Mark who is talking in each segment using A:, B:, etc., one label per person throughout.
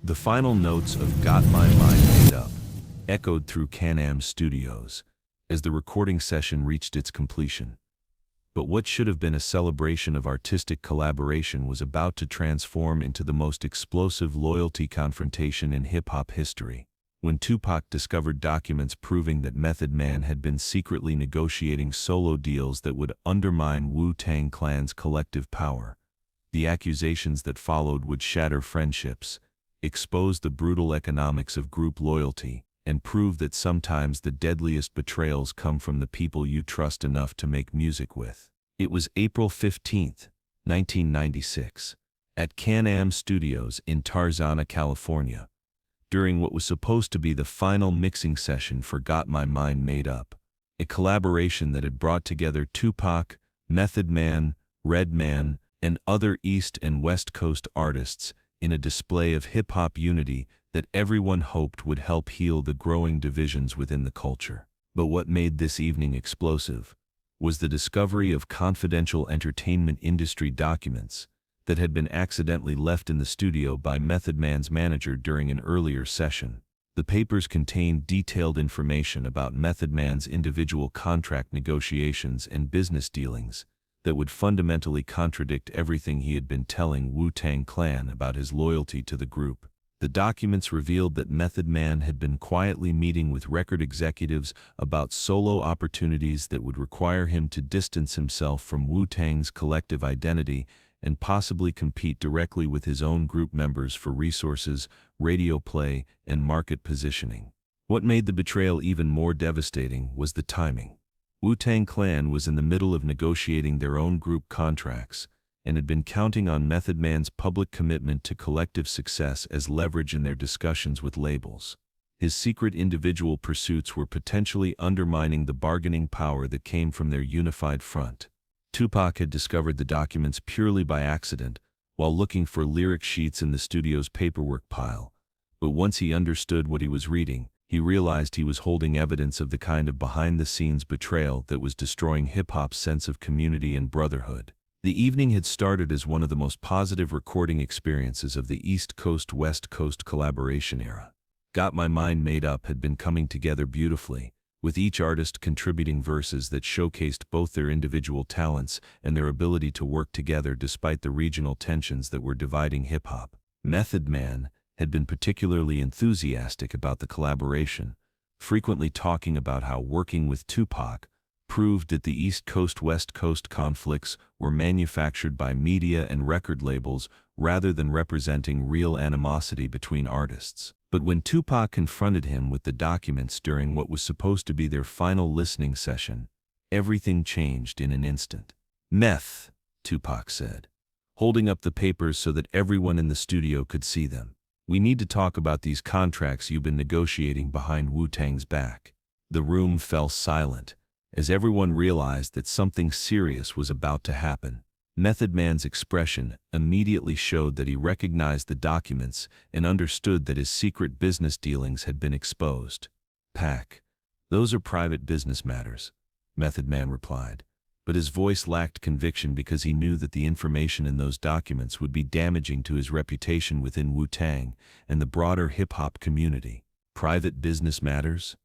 A: The final notes of Got My Mind Made Up echoed through Can-Am Studios as the recording session reached its completion. But what should have been a celebration of artistic collaboration was about to transform into the most explosive loyalty confrontation in hip-hop history. When Tupac discovered documents proving that Method Man had been secretly negotiating solo deals that would undermine Wu-Tang Clan's collective power, the accusations that followed would shatter friendships, expose the brutal economics of group loyalty, and prove that sometimes the deadliest betrayals come from the people you trust enough to make music with. It was April 15, 1996, at Can-Am Studios in Tarzana, California, during what was supposed to be the final mixing session for Got My Mind Made Up, a collaboration that had brought together Tupac, Method Man, Redman, and other East and West Coast artists in a display of hip-hop unity that everyone hoped would help heal the growing divisions within the culture. But what made this evening explosive was the discovery of confidential entertainment industry documents that had been accidentally left in the studio by Method Man's manager during an earlier session. The papers contained detailed information about Method Man's individual contract negotiations and business dealings that would fundamentally contradict everything he had been telling Wu-Tang Clan about his loyalty to the group. The documents revealed that Method Man had been quietly meeting with record executives about solo opportunities that would require him to distance himself from Wu-Tang's collective identity and possibly compete directly with his own group members for resources, radio play, and market positioning. What made the betrayal even more devastating was the timing. Wu-Tang Clan was in the middle of negotiating their own group contracts and had been counting on Method Man's public commitment to collective success as leverage in their discussions with labels. His secret individual pursuits were potentially undermining the bargaining power that came from their unified front. Tupac had discovered the documents purely by accident while looking for lyric sheets in the studio's paperwork pile, but once he understood what he was reading, he realized he was holding evidence of the kind of behind-the-scenes betrayal that was destroying hip-hop's sense of community and brotherhood. The evening had started as one of the most positive recording experiences of the East Coast-West Coast collaboration era. Got My Mind Made Up had been coming together beautifully, with each artist contributing verses that showcased both their individual talents and their ability to work together despite the regional tensions that were dividing hip-hop. Method Man had been particularly enthusiastic about the collaboration, frequently talking about how working with Tupac proved that the East Coast-West Coast conflicts were manufactured by media and record labels rather than representing real animosity between artists. But when Tupac confronted him with the documents during what was supposed to be their final listening session, everything changed in an instant. "Meth," Tupac said, holding up the papers so that everyone in the studio could see them. "We need to talk about these contracts you've been negotiating behind Wu-Tang's back." The room fell silent as everyone realized that something serious was about to happen. Method Man's expression immediately showed that he recognized the documents and understood that his secret business dealings had been exposed. "Pac, those are private business matters," Method Man replied, but his voice lacked conviction because he knew that the information in those documents would be damaging to his reputation within Wu-Tang and the broader hip-hop community. "Private business matters?"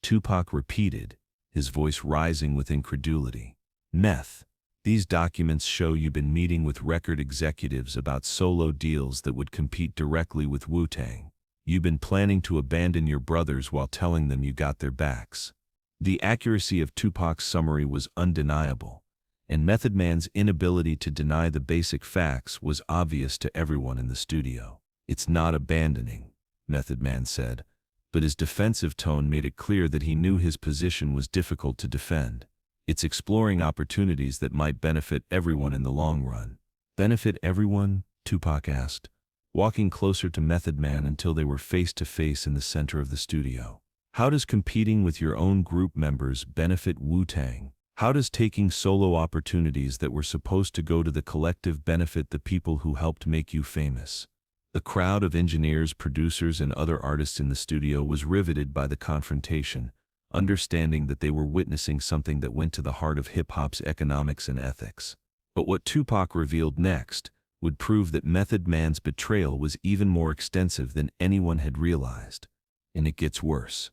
A: Tupac repeated, his voice rising with incredulity. "Meth, these documents show you've been meeting with record executives about solo deals that would compete directly with Wu-Tang. You've been planning to abandon your brothers while telling them you got their backs." The accuracy of Tupac's summary was undeniable, and Method Man's inability to deny the basic facts was obvious to everyone in the studio. "It's not abandoning," Method Man said, but his defensive tone made it clear that he knew his position was difficult to defend. "It's exploring opportunities that might benefit everyone in the long run." "Benefit everyone?" Tupac asked, walking closer to Method Man until they were face to face in the center of the studio. "How does competing with your own group members benefit Wu-Tang? How does taking solo opportunities that were supposed to go to the collective benefit the people who helped make you famous?" The crowd of engineers, producers, and other artists in the studio was riveted by the confrontation, understanding that they were witnessing something that went to the heart of hip-hop's economics and ethics. But what Tupac revealed next would prove that Method Man's betrayal was even more extensive than anyone had realized. And it gets worse,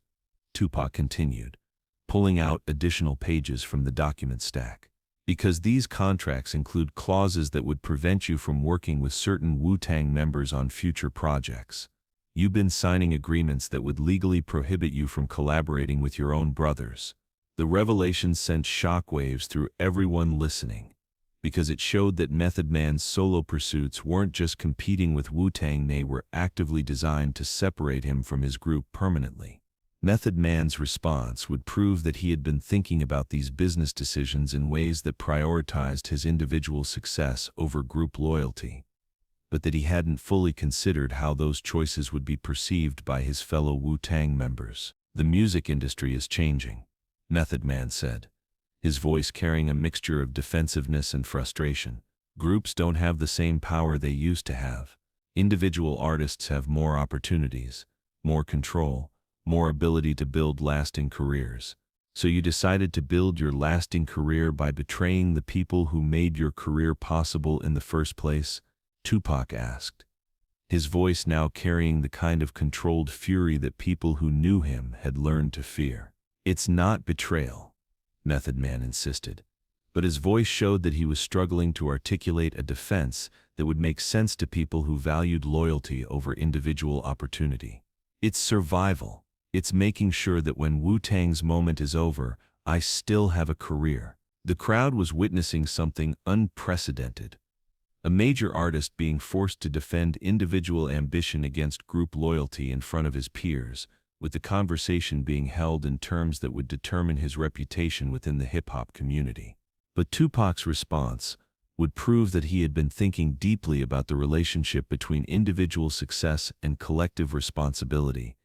A: Tupac continued, pulling out additional pages from the document stack. Because these contracts include clauses that would prevent you from working with certain Wu-Tang members on future projects. You've been signing agreements that would legally prohibit you from collaborating with your own brothers. The revelation sent shockwaves through everyone listening, because it showed that Method Man's solo pursuits weren't just competing with Wu-Tang, they were actively designed to separate him from his group permanently. Method Man's response would prove that he had been thinking about these business decisions in ways that prioritized his individual success over group loyalty, but that he hadn't fully considered how those choices would be perceived by his fellow Wu-Tang members. The music industry is changing, Method Man said, his voice carrying a mixture of defensiveness and frustration. Groups don't have the same power they used to have. Individual artists have more opportunities, more control, more ability to build lasting careers. So you decided to build your lasting career by betraying the people who made your career possible in the first place? Tupac asked, his voice now carrying the kind of controlled fury that people who knew him had learned to fear. It's not betrayal, Method Man insisted, but his voice showed that he was struggling to articulate a defense that would make sense to people who valued loyalty over individual opportunity. It's survival. It's making sure that when Wu-Tang's moment is over, I still have a career. The crowd was witnessing something unprecedented. A major artist being forced to defend individual ambition against group loyalty in front of his peers, with the conversation being held in terms that would determine his reputation within the hip-hop community. But Tupac's response would prove that he had been thinking deeply about the relationship between individual success and collective responsibility,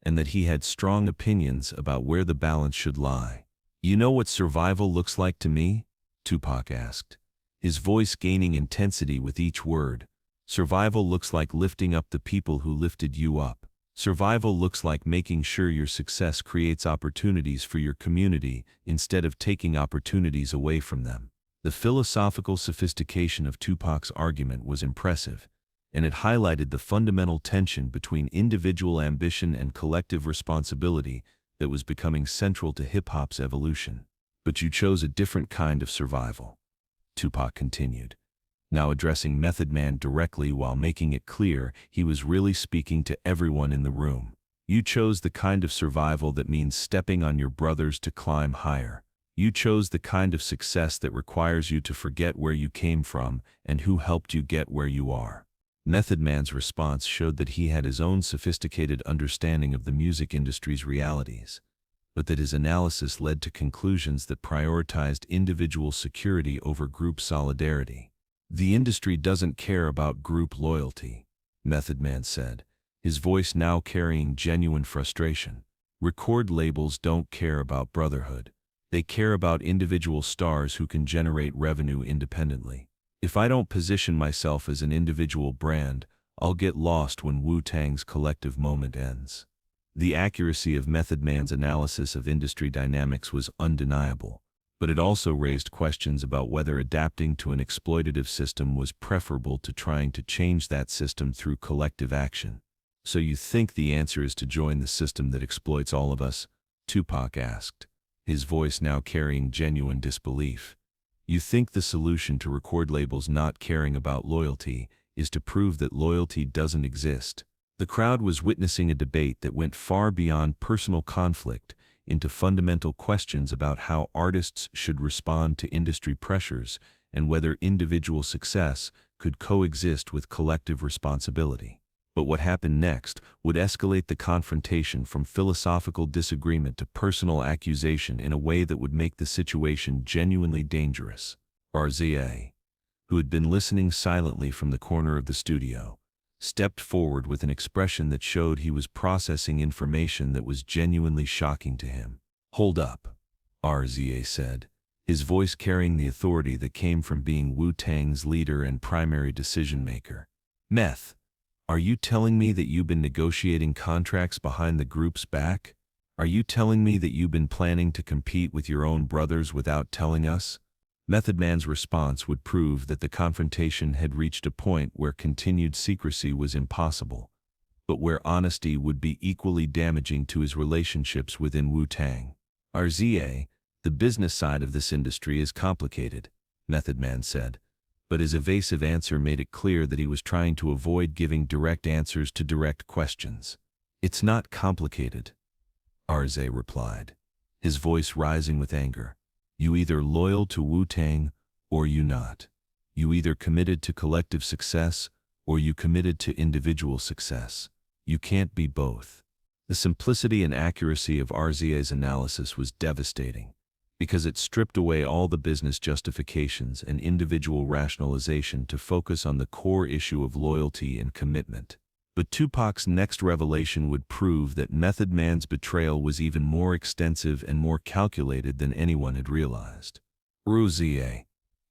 A: and that he had strong opinions about where the balance should lie. You know what survival looks like to me? Tupac asked, his voice gaining intensity with each word. Survival looks like lifting up the people who lifted you up. Survival looks like making sure your success creates opportunities for your community instead of taking opportunities away from them. The philosophical sophistication of Tupac's argument was impressive, and it highlighted the fundamental tension between individual ambition and collective responsibility that was becoming central to hip-hop's evolution. But you chose a different kind of survival, Tupac continued, now addressing Method Man directly while making it clear he was really speaking to everyone in the room. You chose the kind of survival that means stepping on your brothers to climb higher. You chose the kind of success that requires you to forget where you came from and who helped you get where you are. Method Man's response showed that he had his own sophisticated understanding of the music industry's realities, but that his analysis led to conclusions that prioritized individual security over group solidarity. The industry doesn't care about group loyalty, Method Man said, his voice now carrying genuine frustration. Record labels don't care about brotherhood. They care about individual stars who can generate revenue independently. If I don't position myself as an individual brand, I'll get lost when Wu-Tang's collective moment ends. The accuracy of Method Man's analysis of industry dynamics was undeniable, but it also raised questions about whether adapting to an exploitative system was preferable to trying to change that system through collective action. So you think the answer is to join the system that exploits all of us? Tupac asked, his voice now carrying genuine disbelief. You think the solution to record labels not caring about loyalty is to prove that loyalty doesn't exist? The crowd was witnessing a debate that went far beyond personal conflict into fundamental questions about how artists should respond to industry pressures and whether individual success could coexist with collective responsibility. But what happened next would escalate the confrontation from philosophical disagreement to personal accusation in a way that would make the situation genuinely dangerous. RZA, who had been listening silently from the corner of the studio, stepped forward with an expression that showed he was processing information that was genuinely shocking to him. "Hold up," RZA said, his voice carrying the authority that came from being Wu-Tang's leader and primary decision-maker. "Meth, are you telling me that you've been negotiating contracts behind the group's back? Are you telling me that you've been planning to compete with your own brothers without telling us?" Method Man's response would prove that the confrontation had reached a point where continued secrecy was impossible, but where honesty would be equally damaging to his relationships within Wu-Tang. RZA, the business side of this industry is complicated, Method Man said, but his evasive answer made it clear that he was trying to avoid giving direct answers to direct questions. It's not complicated, RZA replied, his voice rising with anger. You either loyal to Wu-Tang or you not. You either committed to collective success or you committed to individual success. You can't be both. The simplicity and accuracy of RZA's analysis was devastating, because it stripped away all the business justifications and individual rationalization to focus on the core issue of loyalty and commitment. But Tupac's next revelation would prove that Method Man's betrayal was even more extensive and more calculated than anyone had realized. RZA.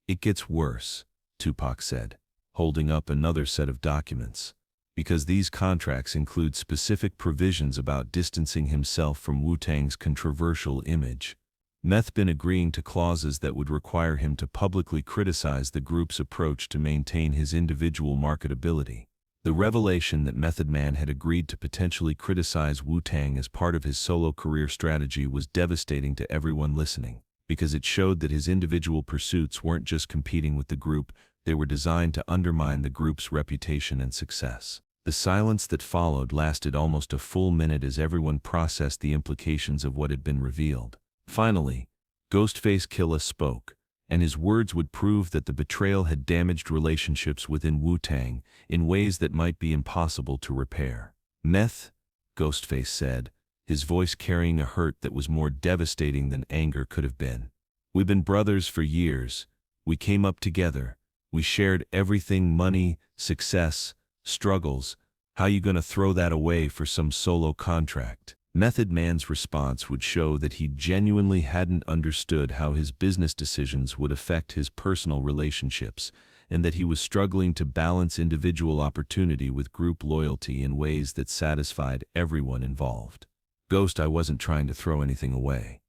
A: It gets worse, Tupac said, holding up another set of documents, because these contracts include specific provisions about distancing himself from Wu-Tang's controversial image. Meth been agreeing to clauses that would require him to publicly criticize the group's approach to maintain his individual marketability. The revelation that Method Man had agreed to potentially criticize Wu-Tang as part of his solo career strategy was devastating to everyone listening, because it showed that his individual pursuits weren't just competing with the group, they were designed to undermine the group's reputation and success. The silence that followed lasted almost a full minute as everyone processed the implications of what had been revealed. Finally, Ghostface Killah spoke, and his words would prove that the betrayal had damaged relationships within Wu-Tang in ways that might be impossible to repair. Meth, Ghostface said, his voice carrying a hurt that was more devastating than anger could have been. We've been brothers for years. We came up together. We shared everything: money, success, struggles. How you gonna throw that away for some solo contract? Method Man's response would show that he genuinely hadn't understood how his business decisions would affect his personal relationships, and that he was struggling to balance individual opportunity with group loyalty in ways that satisfied everyone involved. Ghost, I wasn't trying to throw anything away,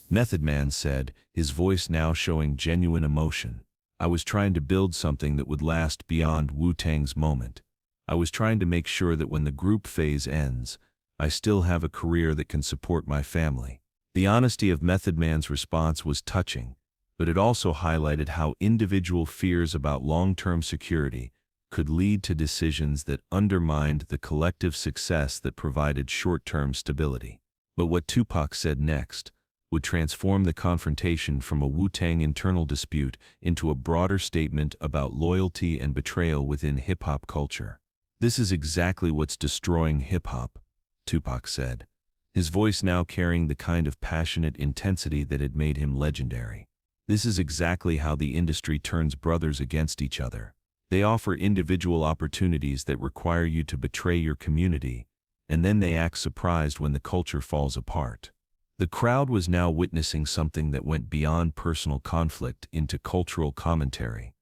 A: Method Man said, his voice now showing genuine emotion. I was trying to build something that would last beyond Wu-Tang's moment. I was trying to make sure that when the group phase ends, I still have a career that can support my family. The honesty of Method Man's response was touching, but it also highlighted how individual fears about long-term security could lead to decisions that undermined the collective success that provided short-term stability. But what Tupac said next would transform the confrontation from a Wu-Tang internal dispute into a broader statement about loyalty and betrayal within hip-hop culture. This is exactly what's destroying hip-hop, Tupac said, his voice now carrying the kind of passionate intensity that had made him legendary. This is exactly how the industry turns brothers against each other. They offer individual opportunities that require you to betray your community, and then they act surprised when the culture falls apart. The crowd was now witnessing something that went beyond personal conflict into cultural commentary,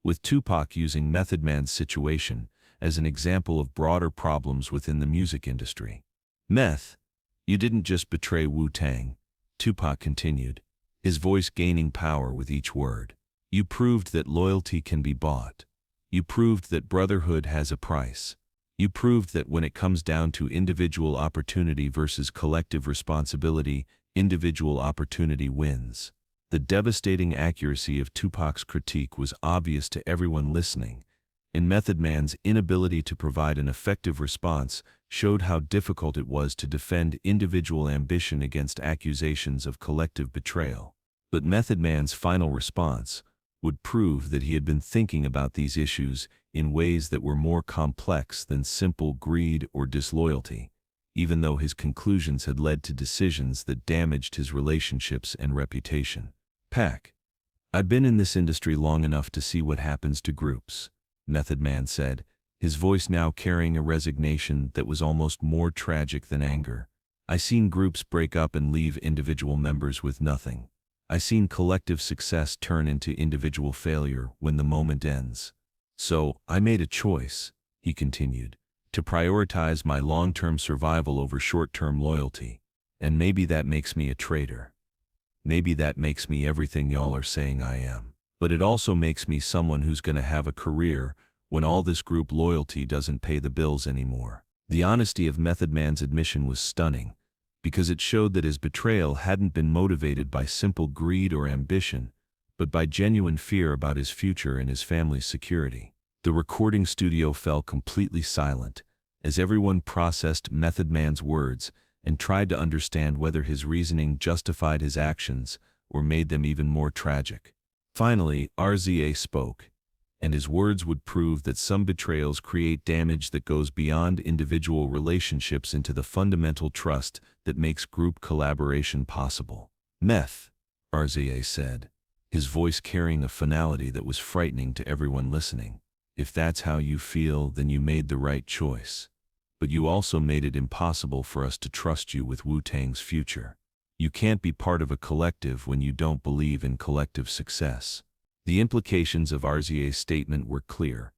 A: with Tupac using Method Man's situation as an example of broader problems within the music industry. Meth, you didn't just betray Wu-Tang, Tupac continued, his voice gaining power with each word. You proved that loyalty can be bought. You proved that brotherhood has a price. You proved that when it comes down to individual opportunity versus collective responsibility, individual opportunity wins. The devastating accuracy of Tupac's critique was obvious to everyone listening, and Method Man's inability to provide an effective response showed how difficult it was to defend individual ambition against accusations of collective betrayal. But Method Man's final response would prove that he had been thinking about these issues in ways that were more complex than simple greed or disloyalty, even though his conclusions had led to decisions that damaged his relationships and reputation. Pac, I've been in this industry long enough to see what happens to groups, Method Man said, his voice now carrying a resignation that was almost more tragic than anger. I seen groups break up and leave individual members with nothing. I seen collective success turn into individual failure when the moment ends. So, I made a choice, he continued, to prioritize my long-term survival over short-term loyalty, and maybe that makes me a traitor. Maybe that makes me everything y'all are saying I am. But it also makes me someone who's gonna have a career when all this group loyalty doesn't pay the bills anymore. The honesty of Method Man's admission was stunning, because it showed that his betrayal hadn't been motivated by simple greed or ambition, but by genuine fear about his future and his family's security. The recording studio fell completely silent, as everyone processed Method Man's words and tried to understand whether his reasoning justified his actions or made them even more tragic. Finally, RZA spoke, and his words would prove that some betrayals create damage that goes beyond individual relationships into the fundamental trust that makes group collaboration possible. Meth, RZA said, his voice carrying a finality that was frightening to everyone listening. If that's how you feel, then you made the right choice. But you also made it impossible for us to trust you with Wu-Tang's future. You can't be part of a collective when you don't believe in collective success. The implications of RZA's statement were clear.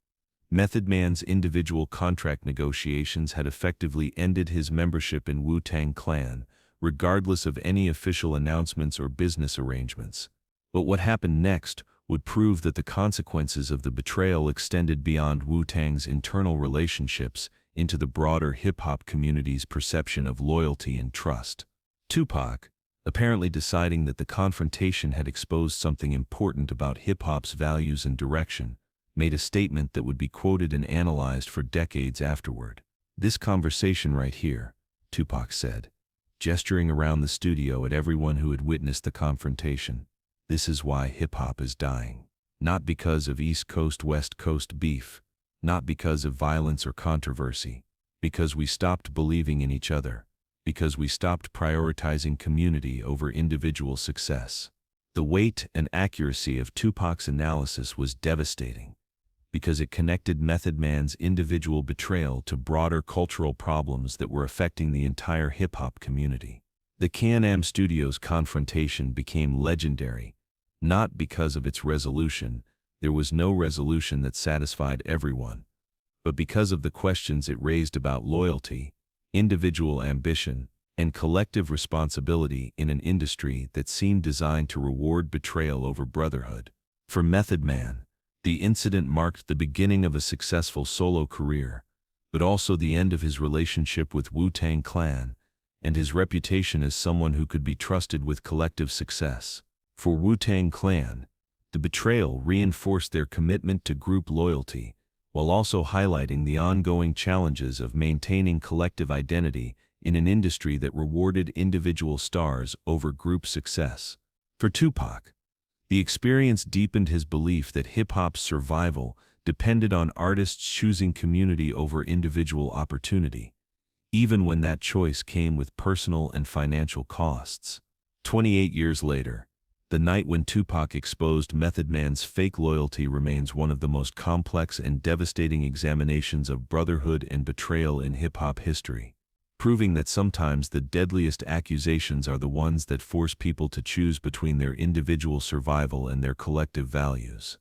A: Method Man's individual contract negotiations had effectively ended his membership in Wu-Tang Clan, regardless of any official announcements or business arrangements. But what happened next would prove that the consequences of the betrayal extended beyond Wu-Tang's internal relationships into the broader hip-hop community's perception of loyalty and trust. Tupac, apparently deciding that the confrontation had exposed something important about hip-hop's values and direction, made a statement that would be quoted and analyzed for decades afterward. "This conversation right here," Tupac said, gesturing around the studio at everyone who had witnessed the confrontation. "This is why hip-hop is dying. Not because of East Coast-West Coast beef, not because of violence or controversy, because we stopped believing in each other, because we stopped prioritizing community over individual success." The weight and accuracy of Tupac's analysis was devastating, because it connected Method Man's individual betrayal to broader cultural problems that were affecting the entire hip-hop community. The Can-Am Studios confrontation became legendary, not because of its resolution. There was no resolution that satisfied everyone, but because of the questions it raised about loyalty, individual ambition, and collective responsibility in an industry that seemed designed to reward betrayal over brotherhood. For Method Man, the incident marked the beginning of a successful solo career, but also the end of his relationship with Wu-Tang Clan and his reputation as someone who could be trusted with collective success. For Wu-Tang Clan, the betrayal reinforced their commitment to group loyalty, while also highlighting the ongoing challenges of maintaining collective identity in an industry that rewarded individual stars over group success. For Tupac, the experience deepened his belief that hip-hop's survival depended on artists choosing community over individual opportunity, even when that choice came with personal and financial costs. 28 years later, the night when Tupac exposed Method Man's fake loyalty remains one of the most complex and devastating examinations of brotherhood and betrayal in hip-hop history, proving that sometimes the deadliest accusations are the ones that force people to choose between their individual survival and their collective values.